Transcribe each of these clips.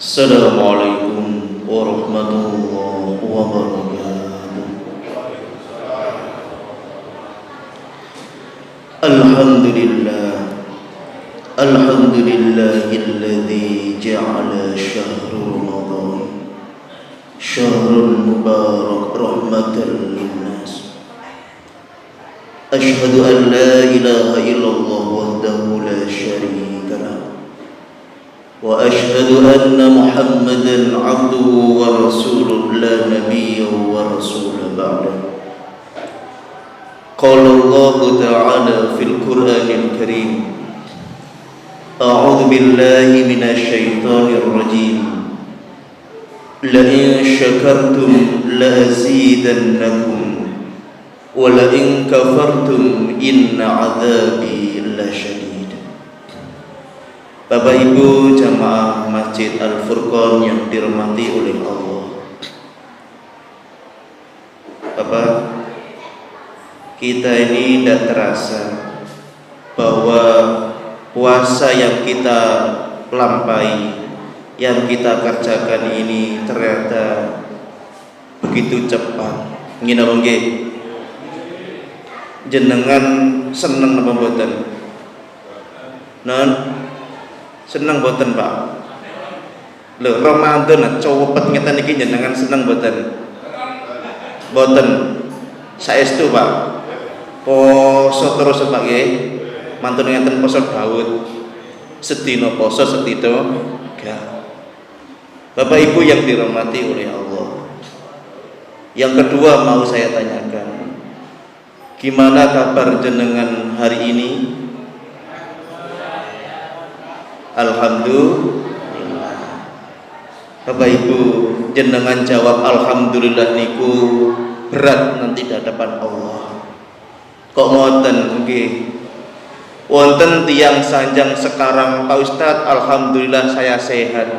Assalamualaikum warahmatullahi wabarakatuh. Alhamdulillahilladzi ja'ala syahru Ramadan syahrul mubarak rahmatan linnas. Asyhadu an la ilaha illallah wahdahu la syarika lahu wa asyhadu anna Muhammadan abduhu wa rasuluhu la nabiyya wa rasula ba'da. Qala Allah ta'ala fil Qur'anil Karim, a'udzu billahi minasy syaithanir rajim, la in syakartum la azidannakum wa la in kafartum inna 'adzabi lasyadid. Bapak Ibu jamaah Masjid Al-Furqan yang dirahmati oleh Allah. Bapak, kita ini tidak terasa bahwa puasa yang kita lampaui, yang kita kerjakan ini ternyata begitu cepat. Ngene nggih. Jenengan seneng napa mboten? Non seneng boten Pak? Lho, Ramadan cowopet ngeten iki jenengan seneng boten? Boten. Saestu Pak. Poso terus Pak nggih. Mantun ngeten poso Daud. Sedina poso sedina gak. Bapak Ibu yang dirahmati oleh Allah. Yang kedua mau saya tanyakan, gimana kabar jenengan hari ini? Alhamdulillah. Bapak Ibu jenengan jawab alhamdulillah niku berat nanti di hadapan Allah. Kok ngoten nggih? Wonten tiyang sanjang sekarang Pak Ustadz, alhamdulillah saya sehat.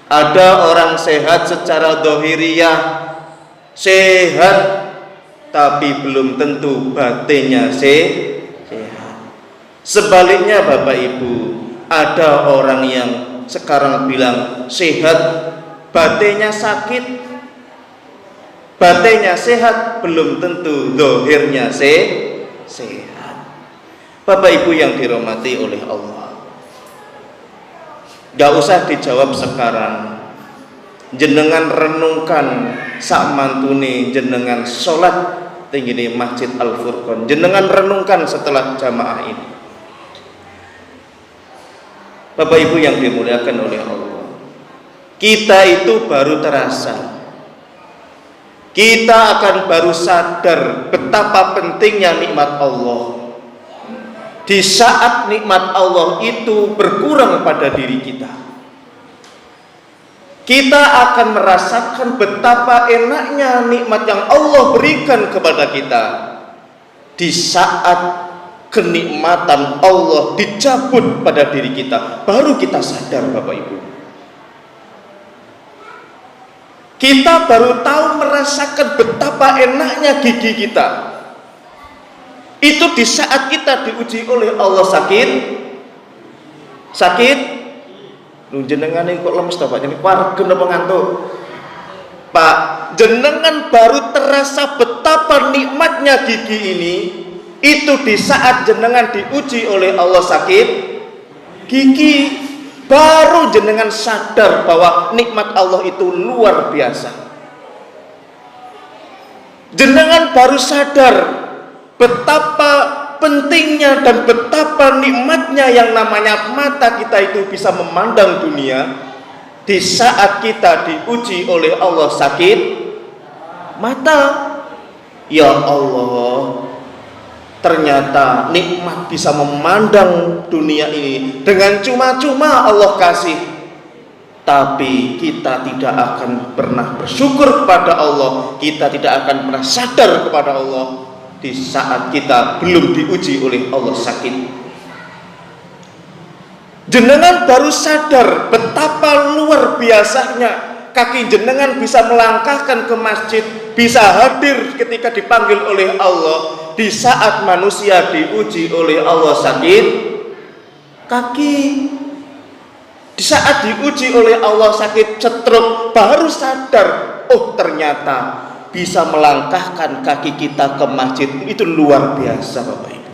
Ada orang sehat secara dohiriyah, sehat tapi belum tentu batinnya sehat. Sebaliknya Bapak Ibu, ada orang yang sekarang bilang sehat, batinnya sakit. Batinnya sehat, belum tentu dohirnya sehat. Bapak Ibu yang dirahmati oleh Allah, gak usah dijawab sekarang. Jenengan renungkan sak mantune jenengan sholat tinggi Masjid Al-Furqan. Jenengan renungkan setelah jamaah ini. Bapak Ibu yang dimuliakan oleh Allah, kita itu baru terasa, kita akan baru sadar betapa pentingnya nikmat Allah. Di saat nikmat Allah itu berkurang pada diri kita, kita akan merasakan betapa enaknya nikmat yang Allah berikan kepada kita. Di saat kenikmatan Allah dicabut pada diri kita, baru kita sadar Bapak Ibu. Kita baru tahu merasakan betapa enaknya gigi kita. Itu di saat kita diuji oleh Allah. Sakit? Lu jenengan ini kok lemes Pak? Ini warga napa ngantuk? Pak, jenengan baru terasa betapa nikmatnya gigi ini. Itu di saat jenengan diuji oleh Allah sakit gigi, baru jenengan sadar bahwa nikmat Allah itu luar biasa. Jenengan baru sadar betapa pentingnya dan betapa nikmatnya yang namanya mata kita itu bisa memandang dunia. Di saat kita diuji oleh Allah sakit mata, ya Allah, ternyata nikmat bisa memandang dunia ini dengan cuma-cuma Allah kasih. Tapi kita tidak akan pernah bersyukur kepada Allah, kita tidak akan pernah sadar kepada Allah di saat kita belum diuji oleh Allah sakit. Jenengan baru sadar betapa luar biasanya kaki jenengan bisa melangkahkan ke masjid, bisa hadir ketika dipanggil oleh Allah. Di saat manusia diuji oleh Allah sakit kaki, di saat diuji oleh Allah sakit stroke baru sadar, oh ternyata bisa melangkahkan kaki kita ke masjid. Itu luar biasa Bapak Ibu.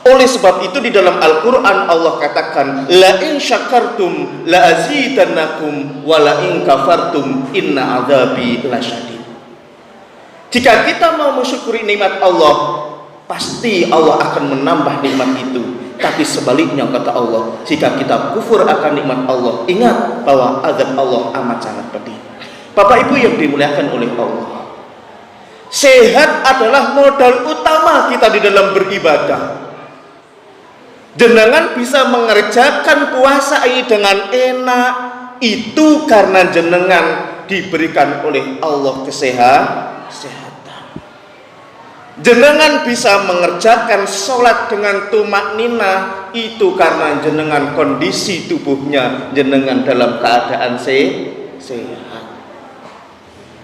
Oleh sebab itu di dalam Al-Quran Allah katakan, la in syakartum la azidannakum wa la in kafartum inna adzabi lasyadid. Jika kita mau mensyukuri nikmat Allah, pasti Allah akan menambah nikmat itu. Tapi sebaliknya kata Allah, jika kita kufur akan nikmat Allah, ingat bahwa azab Allah amat sangat pedih. Bapak Ibu yang dimuliakan oleh Allah, sehat adalah modal utama kita di dalam beribadah. Jenengan bisa mengerjakan puasa ini dengan enak, itu karena jenengan diberikan oleh Allah kesehatan. Jenengan bisa mengerjakan sholat dengan tumak nina, itu karena jenengan kondisi tubuhnya jenengan dalam keadaan sehat.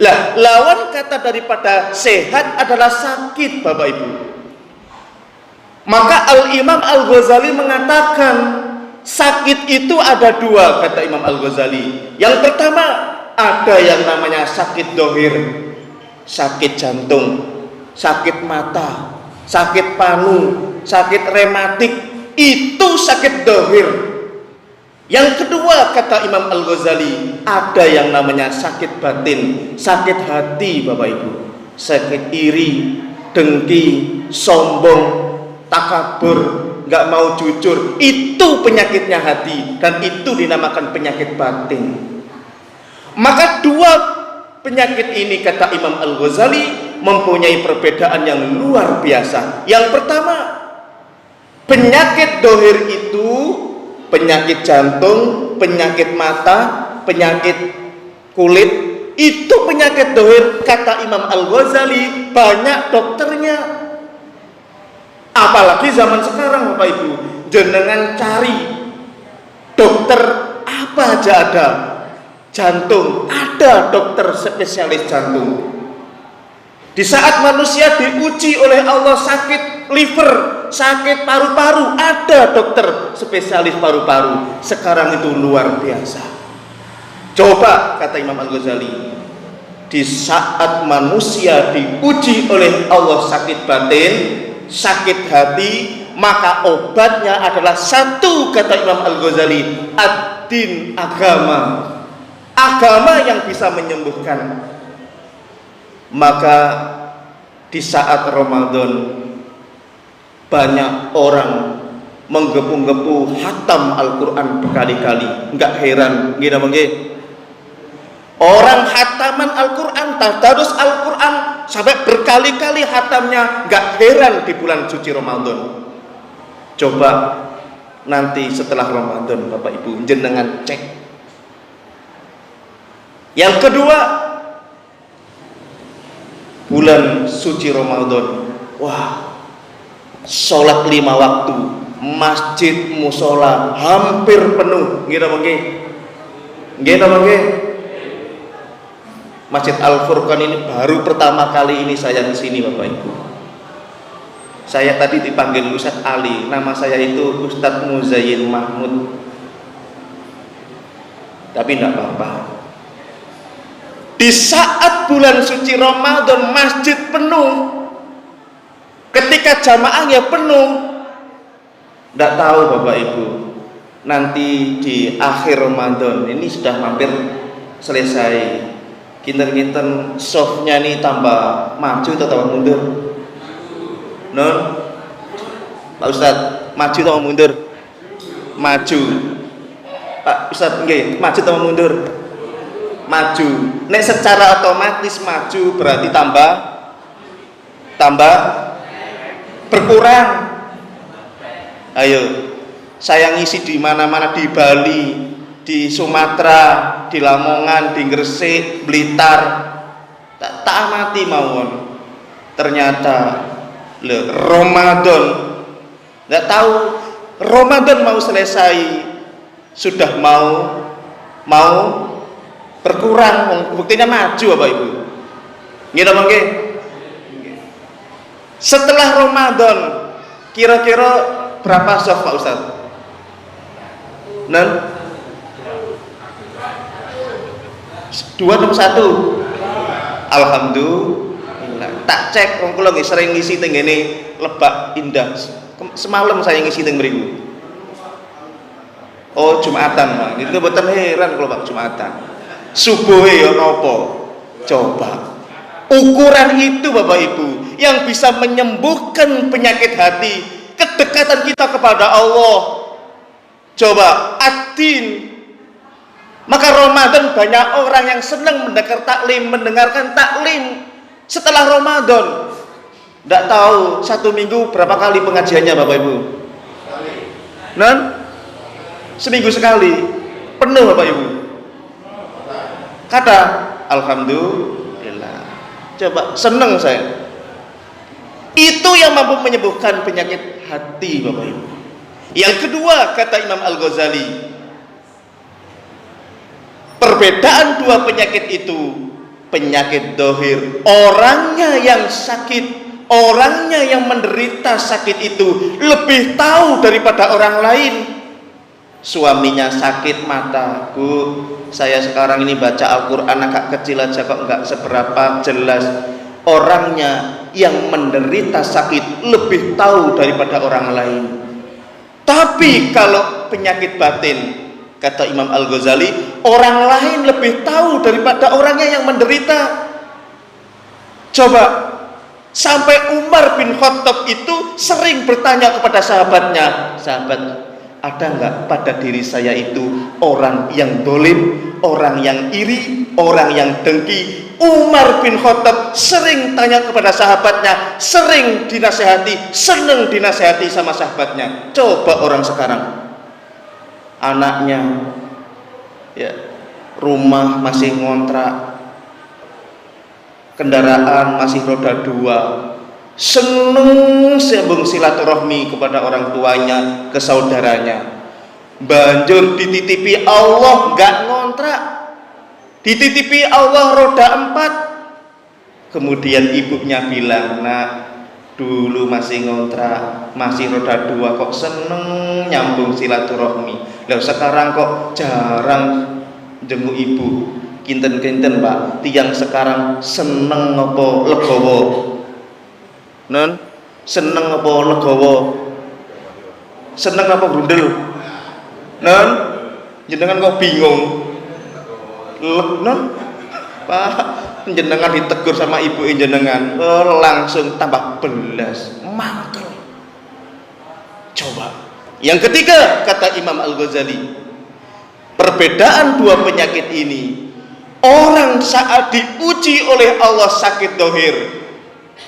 Lah, lawan kata daripada sehat adalah sakit Bapak Ibu. Maka Al-Imam Al-Ghazali mengatakan sakit itu ada dua, kata Imam Al-Ghazali. Yang pertama, ada yang namanya sakit dohir, sakit jantung, sakit mata, sakit panu, sakit rematik, itu sakit dohir. Yang kedua kata Imam Al-Ghazali, ada yang namanya sakit batin, sakit hati Bapak Ibu. Sakit iri, dengki, sombong, takabur, nggak mau jujur, itu penyakitnya hati, dan itu dinamakan penyakit batin. Maka dua penyakit ini kata Imam Al-Ghazali mempunyai perbedaan yang luar biasa. Yang pertama, penyakit dohir itu penyakit jantung, penyakit mata, penyakit kulit, itu penyakit dohir kata Imam Al-Ghazali banyak dokternya. Apalagi zaman sekarang Bapak Ibu, jenengan cari dokter apa aja ada. Jantung, ada dokter spesialis jantung. Di saat manusia diuji oleh Allah sakit liver, sakit paru-paru, ada dokter spesialis paru-paru. Sekarang itu luar biasa. Coba kata Imam Al-Ghazali, di saat manusia diuji oleh Allah sakit batin, sakit hati, maka obatnya adalah satu kata Imam Al-Ghazali, ad-din, agama. Agama yang bisa menyembuhkan. Maka di saat Ramadan banyak orang menggebu-gebu hatam Al-Quran berkali-kali. Enggak heran, gini mungkin orang hataman Al-Quran, tadarus Al-Quran sampai berkali-kali hatamnya, enggak heran di bulan suci Ramadan. Coba nanti setelah Ramadan Bapak Ibu jenengan cek. Yang kedua, bulan suci Ramadan, wah, sholat 5 waktu, masjid musola hampir penuh. Gila mungkin Masjid Al-Furqan ini baru pertama kali ini saya di sini Bapak Ibu. Saya tadi dipanggil Ustadz Ali, nama saya itu Ustadz Muzayyin Mahmud. Tapi tidak apa-apa. Di saat bulan suci Ramadan masjid penuh, ketika jamaahnya penuh, tidak tahu Bapak Ibu, nanti di akhir Ramadan ini sudah hampir selesai, kinten-kinten softnya nih tambah maju atau tambah mundur? Non, Pak Ustadz, maju atau mundur? Maju. Pak Ustadz, nggih, maju atau mundur? Maju. Nek secara otomatis maju berarti tambah berkurang. Ayo, saya ngisi di mana-mana, di Bali, di Sumatera, di Lamongan, di Gresik, Blitar, tak amati mawon. Ternyata Ramadan, nggak tahu Ramadan mau selesai, sudah mau berkurang, buktinya maju Bapak Ibu. Gitu mungkin. Setelah Ramadan kira-kira berapa soft Pak Ustaz? Dua nomor satu. Alhamdulillah. Tak cek wong kula nggih sering ngisi teng ngene Lebak Indah. Semalam saya ngisi teng mriku. Oh, Jumatan, Pak. Itu mboten heran kalau Pak Jumatan. Subuhe ya napa? Coba. Ukuran itu Bapak Ibu yang bisa menyembuhkan penyakit hati, kedekatan kita kepada Allah. Coba adin. Maka Ramadan banyak orang yang senang mendengarkan taklim setelah Ramadan. Tidak tahu satu minggu berapa kali pengajiannya Bapak Ibu? Non? Seminggu sekali. Penuh Bapak Ibu. Kata alhamdulillah. Coba senang saya. Itu yang mampu menyembuhkan penyakit hati Bapak Ibu. Yang kedua kata Imam Al-Ghazali, perbedaan dua penyakit itu, penyakit dohir, orangnya yang sakit, orangnya yang menderita sakit itu lebih tahu daripada orang lain. Suaminya sakit mata, Bu, saya sekarang ini baca Al-Quran agak kecil aja kok nggak seberapa jelas. Orangnya yang menderita sakit lebih tahu daripada orang lain. Tapi kalau penyakit batin, kata Imam Al-Ghazali, orang lain lebih tahu daripada orangnya yang menderita. Coba, sampai Umar bin Khattab itu sering bertanya kepada sahabatnya, sahabat, ada nggak pada diri saya itu orang yang dolim, orang yang iri, orang yang dengki? Umar bin Khattab sering tanya kepada sahabatnya, sering dinasehati, seneng dinasehati sama sahabatnya. Coba orang sekarang, anaknya ya rumah masih ngontrak, kendaraan masih roda dua, seneng sambung silaturahmi kepada orang tuanya, ke saudaranya, banjur dititipi Allah nggak ngontrak, dititipi Allah roda 4. Kemudian ibunya bilang, nak, dulu masih ngontrak, masih roda 2 kok seneng nyambung silaturahmi, lalu sekarang kok jarang jenguk ibu. Kinten-kinten Pak, tiang sekarang seneng apa legowo? Non, seneng apa legowo? Seneng apa grundel? Non, jenengan kok bingung? Non, Pak, jenengan ditegur sama ibu jenengan, langsung tambah belas, mangkel. Coba. Yang ketiga kata Imam Al-Ghazali, perbedaan dua penyakit ini, orang saat diuji oleh Allah sakit dohir,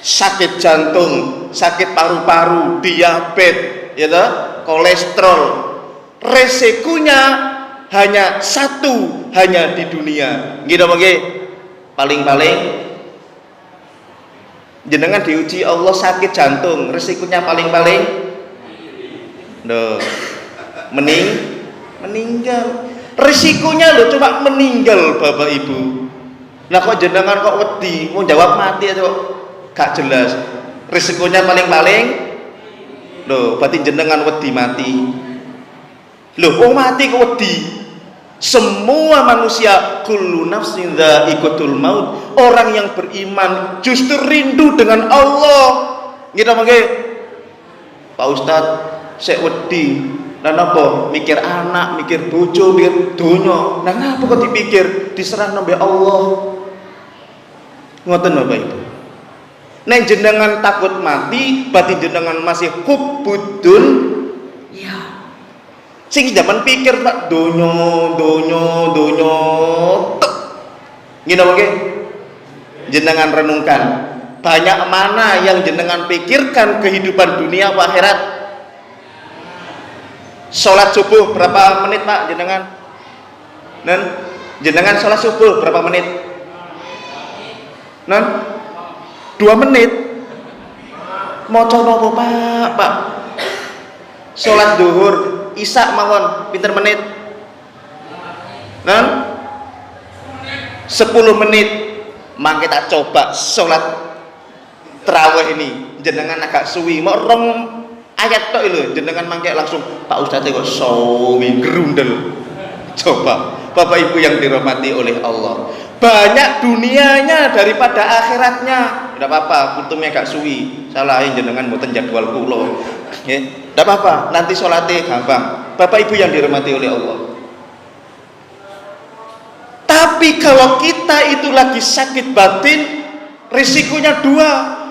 sakit jantung, sakit paru-paru, diabetes, ya toh, kolesterol, resikonya hanya satu, hanya di dunia. Gitu bagi paling-paling jenengan diuji Allah sakit jantung, resikonya paling-paling meninggal. Risikonya loh cuma meninggal Bapak Ibu. Nah kok jenengan kok wedi mau jawab mati aja kok gak jelas. Risikonya paling-paling loh, berarti jenengan wedi mati. Loh, oh mati kok wedi. Semua manusia kullu nafsin dha'iqatul maut. Orang yang beriman justru rindu dengan Allah. Gitu mangke. Pak Ustadz, saya wedi. Nah napa mikir anak, mikir bojo, mikir donya. Nah napa kok dipikir diserah nang Allah. Ngoten Bapak Ibu. Nek jenengan takut mati, berarti jenengan masih hubbudun ya. Sing zaman pikir Pak donya. Ngene mangke. Jenengan renungkan, banyak mana yang jenengan pikirkan kehidupan dunia apa akhirat? Sholat subuh berapa menit Pak jenengan? Non, jenengan sholat subuh berapa menit? Non, 2 menit. Mau coba apa Pak? Sholat duhur, isya mawon pinter menit? Non, 10 menit. Mangke tak coba sholat terawih ini, jenengan agak suwi, mau rong ayat tok lho jenengan mangke langsung Pak Ustadz kok sawi grundel. Coba Bapak Ibu yang dirahmati oleh Allah, banyak dunianya daripada akhiratnya. Tidak apa-apa, kuntumnya gak suwi, salahin jenengan mboten jadwal kula. Nggih, tidak apa-apa, nanti sholatnya gampang. Bapak Ibu yang dirahmati oleh Allah. Tapi kalau kita itu lagi sakit batin, risikonya dua.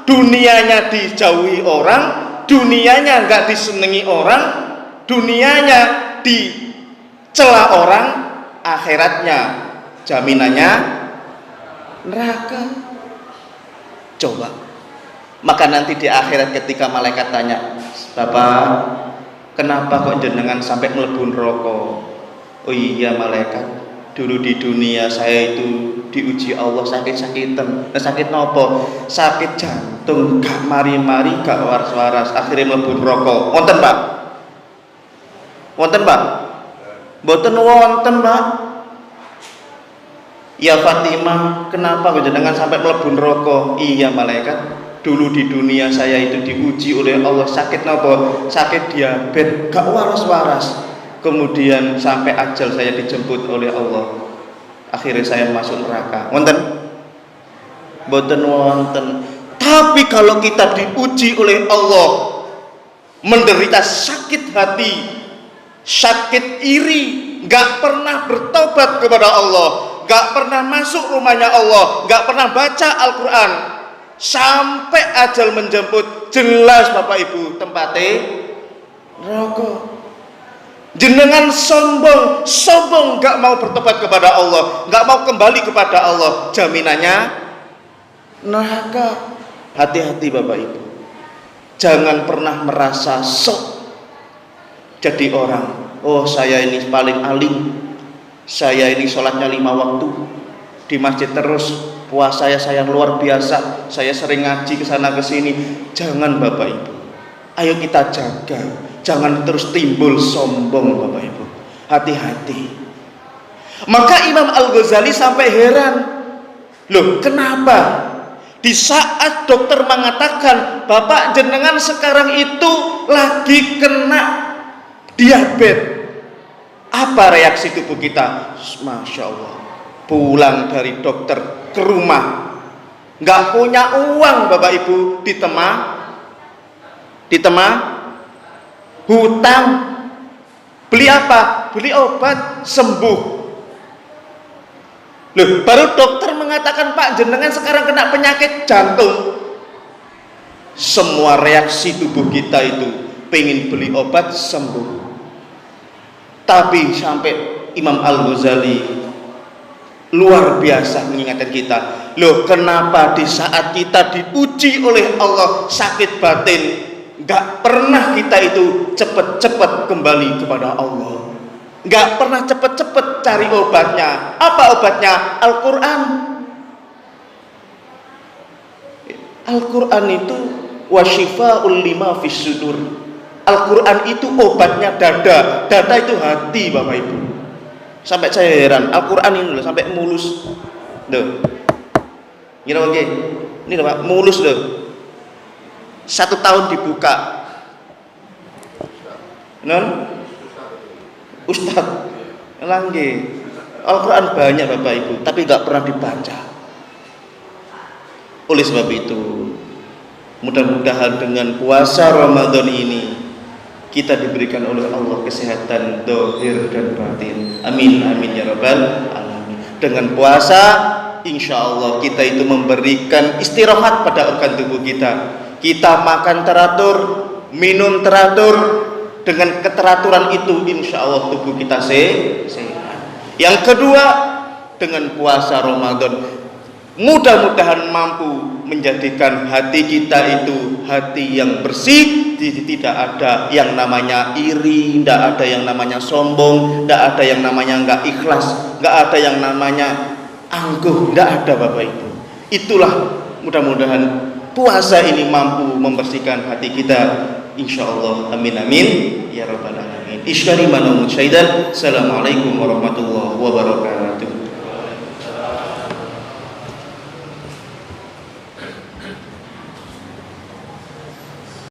Dunianya dijauhi orang, dunianya nggak disenangi orang, dunianya dicela orang, akhiratnya jaminannya neraka. Coba. Maka nanti di akhirat ketika malaikat tanya, Bapak, kenapa kok jenengan sampai mlebu neraka? Oh iya malaikat, dulu di dunia saya itu diuji Allah sakit-sakitan. Nah, sakit nopo? Sakit jantung, gak mari-mari, gak waras-waras, akhirnya mlebu neraka. Wonten, Pak? Wonten, Pak? Mboten wonten, Pak. Ya Fatimah, kenapa jenengan sampai mlebu neraka? Iya malaikat, dulu di dunia saya itu diuji oleh Allah sakit nopo? Sakit diabetes, gak waras-waras. Kemudian sampai ajal saya dijemput oleh Allah, akhirnya saya masuk neraka. Wonten? Boten wonten. Tapi kalau kita diuji oleh Allah, menderita sakit hati, sakit iri, gak pernah bertobat kepada Allah, gak pernah masuk rumahnya Allah, gak pernah baca Al-Quran, sampai ajal menjemput, jelas Bapak Ibu tempatnya neraka. Jenengan sombong gak mau bertobat kepada Allah, gak mau kembali kepada Allah, jaminannya neraka. Hati-hati Bapak Ibu, jangan pernah merasa sok jadi orang. Oh saya ini paling alim, saya ini sholatnya 5 waktu di masjid terus, puasa saya luar biasa, saya sering ngaji kesana kesini. Jangan Bapak Ibu, ayo kita jaga, jangan terus timbul sombong Bapak Ibu. Hati-hati. Maka Imam Al-Ghazali sampai heran, loh kenapa di saat dokter mengatakan Bapak jenengan sekarang itu lagi kena diabetes, apa reaksi tubuh kita? Masya Allah, pulang dari dokter ke rumah nggak punya uang Bapak Ibu, ditema hutang, beli apa? Beli obat, sembuh. Loh, baru dokter mengatakan Pak jenengan sekarang kena penyakit jantung. Semua reaksi tubuh kita itu pengen beli obat sembuh. Tapi sampai Imam Al-Ghazali luar biasa mengingatkan kita, loh kenapa di saat kita diuji oleh Allah sakit batin, gak pernah kita itu cepet-cepet kembali kepada Allah, gak pernah cepet-cepet cari obatnya. Apa obatnya? Al-Quran. Al-Quran itu wasyifa'ul lima fis sudur. Al-Quran itu obatnya dada. Dada itu hati Bapak Ibu. Sampai saya heran, Al-Quran ini loh sampai mulus loh. Gini oke, ini loh Pak, mulus loh. 1 tahun dibuka non Ustaz langge Al-Quran banyak Bapak Ibu, tapi gak pernah dibaca. Oleh sebab itu mudah-mudahan dengan puasa Ramadan ini kita diberikan oleh Allah kesehatan zahir dan batin. Amin amin ya rabbal alamin. Dengan puasa insya Allah kita itu memberikan istirahat pada organ tubuh kita. Kita makan teratur, minum teratur. Dengan keteraturan itu insya Allah tubuh kita sehat. Yang kedua, dengan puasa Ramadan mudah-mudahan mampu menjadikan hati kita itu hati yang bersih. Tidak ada yang namanya iri, tidak ada yang namanya sombong, tidak ada yang namanya nggak ikhlas, nggak ada yang namanya angkuh, tidak ada Bapak Ibu. Itulah mudah-mudahan puasa ini mampu membersihkan hati kita insyaallah. Amin amin ya rabbal alamin. Isyari mana musyaidan. Assalamualaikum warahmatullahi wabarakatuh.